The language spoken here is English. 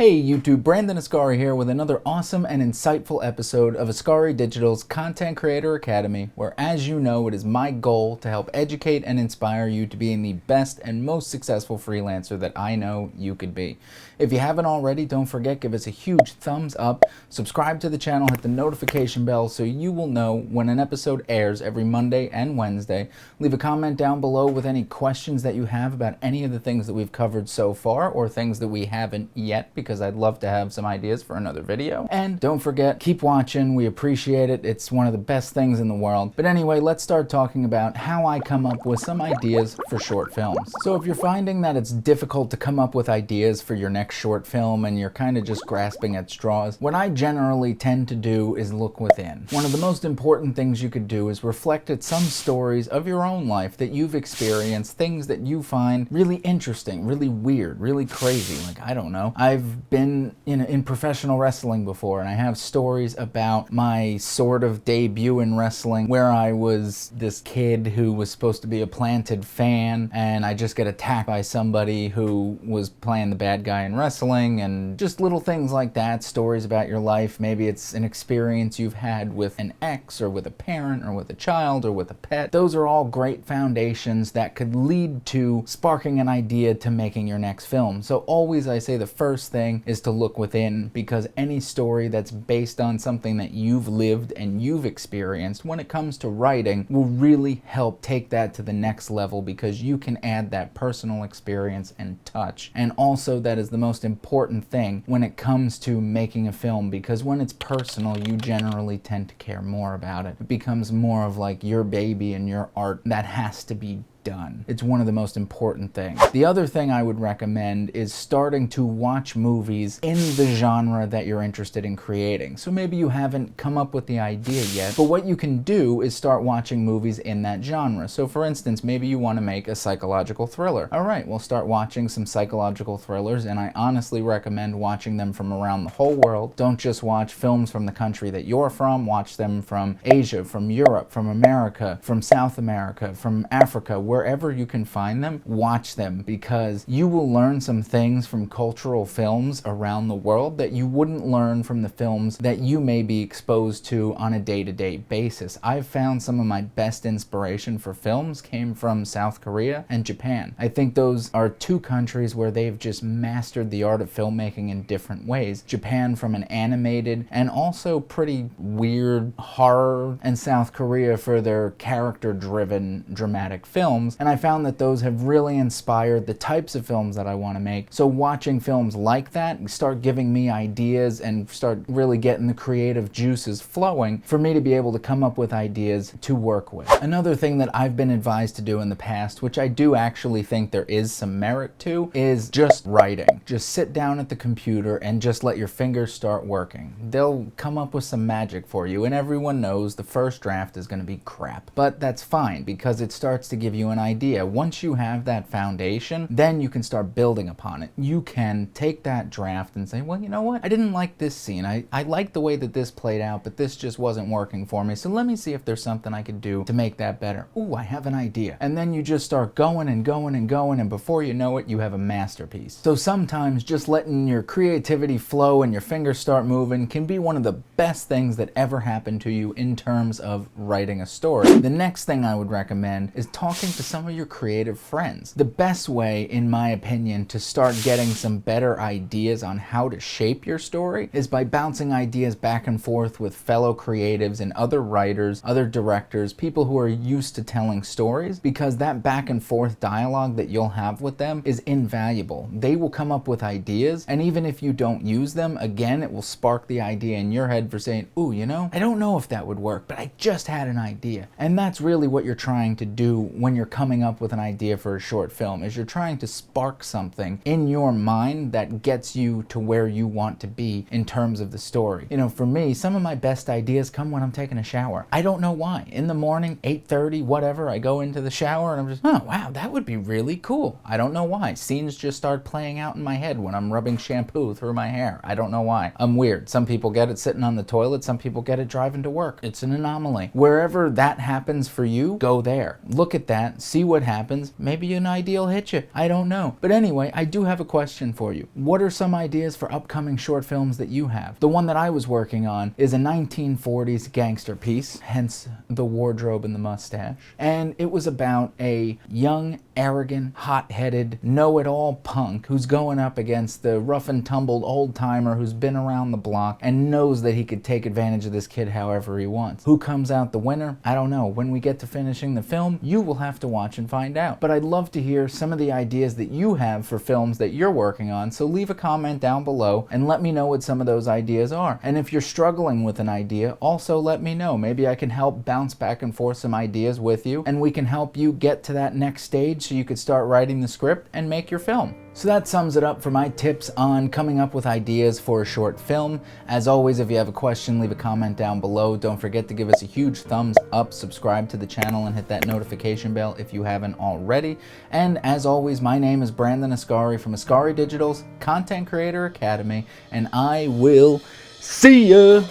Hey YouTube, Brandon 𝐈𝐃𝐒 here with another awesome and insightful episode of 𝐈𝐃𝐒 Digital's Content Creator Academy, where, as you know, it is my goal to help educate and inspire you to being the best and most successful freelancer that I know you could be. If you haven't already, don't forget, give us a huge thumbs up, subscribe to the channel, hit the notification bell so you will know when an episode airs every Monday and Wednesday. Leave a comment down below with any questions that you have about any of the things that we've covered so far or things that we haven't yet, because I'd love to have some ideas for another video. And don't forget, keep watching. We appreciate it. It's one of the best things in the world. But anyway, let's start talking about how I come up with some ideas for short films. So if you're finding that it's difficult to come up with ideas for your next short film and you're kind of just grasping at straws, what I generally tend to do is look within. One of the most important things you could do is reflect at some stories of your own life that you've experienced, things that you find really interesting, really weird, really crazy. Like, I don't know, I've been in professional wrestling before, and I have stories about my sort of debut in wrestling where I was this kid who was supposed to be a planted fan, and I just get attacked by somebody who was playing the bad guy in wrestling, and just little things like that, stories about your life. Maybe it's an experience you've had with an ex, or with a parent, or with a child, or with a pet. Those are all great foundations that could lead to sparking an idea to making your next film. So always, I say, the first thing is to look within, because any story that's based on something that you've lived and you've experienced, when it comes to writing, will really help take that to the next level, because you can add that personal experience and touch. And also, that is the most important thing when it comes to making a film, because when it's personal, you generally tend to care more about it. It becomes more of like your baby and your art that has to be done. It's one of the most important things. The other thing I would recommend is starting to watch movies in the genre that you're interested in creating. So maybe you haven't come up with the idea yet, but what you can do is start watching movies in that genre. So for instance, maybe you want to make a psychological thriller. All right, we'll start watching some psychological thrillers, and I honestly recommend watching them from around the whole world. Don't just watch films from the country that you're from. Watch them from Asia, from Europe, from America, from South America, from Africa, wherever you can find them. Watch them, because you will learn some things from cultural films around the world that you wouldn't learn from the films that you may be exposed to on a day-to-day basis. I've found some of my best inspiration for films came from South Korea and Japan. I think those are two countries where they've just mastered the art of filmmaking in different ways. Japan from an animated and also pretty weird horror, and South Korea for their character-driven dramatic films. And I found that those have really inspired the types of films that I want to make. So watching films like that start giving me ideas and start really getting the creative juices flowing for me to be able to come up with ideas to work with. Another thing that I've been advised to do in the past, which I do actually think there is some merit to, is just writing. Just sit down at the computer and just let your fingers start working. They'll come up with some magic for you, and everyone knows the first draft is going to be crap. But that's fine, because it starts to give you an idea. Once you have that foundation, then you can start building upon it. You can take that draft and say, well, you know what? I didn't like this scene. I liked the way that this played out, but this just wasn't working for me. So let me see if there's something I could do to make that better. Ooh, I have an idea. And then you just start going and going and going, and before you know it, you have a masterpiece. So sometimes just letting your creativity flow and your fingers start moving can be one of the best things that ever happened to you in terms of writing a story. The next thing I would recommend is talking to some of your creative friends. The best way, in my opinion, to start getting some better ideas on how to shape your story is by bouncing ideas back and forth with fellow creatives and other writers, other directors, people who are used to telling stories, because that back and forth dialogue that you'll have with them is invaluable. They will come up with ideas, and even if you don't use them, again, it will spark the idea in your head for saying, ooh, you know, I don't know if that would work, but I just had an idea. And that's really what you're trying to do when you're coming up with an idea for a short film, is you're trying to spark something in your mind that gets you to where you want to be in terms of the story. You know, for me, some of my best ideas come when I'm taking a shower. I don't know why. In the morning, 8:30, whatever, I go into the shower and I'm just, oh wow, that would be really cool. I don't know why. Scenes just start playing out in my head when I'm rubbing shampoo through my hair. I don't know why. I'm weird. Some people get it sitting on the toilet, some people get it driving to work. It's an anomaly. Wherever that happens for you, go there. Look at that, that, see what happens. Maybe an idea will hit you. I don't know. But anyway, I do have a question for you. What are some ideas for upcoming short films that you have? The one that I was working on is a 1940s gangster piece, hence the wardrobe and the mustache. And it was about a young, arrogant, hot-headed, know-it-all punk who's going up against the rough and tumbled old-timer who's been around the block and knows that he could take advantage of this kid however he wants. Who comes out the winner? I don't know. When we get to finishing the film, you will have to watch and find out. But I'd love to hear some of the ideas that you have for films that you're working on, so leave a comment down below and let me know what some of those ideas are. And if you're struggling with an idea, also let me know. Maybe I can help bounce back and forth some ideas with you, and we can help you get to that next stage so you could start writing the script and make your film. So that sums it up for my tips on coming up with ideas for a short film. As always, if you have a question, leave a comment down below. Don't forget to give us a huge thumbs up, subscribe to the channel, and hit that notification bell if you haven't already. And as always, my name is Brandon Ascari from 𝐅𝐑 Digital's Content Creator Academy, and I will see ya!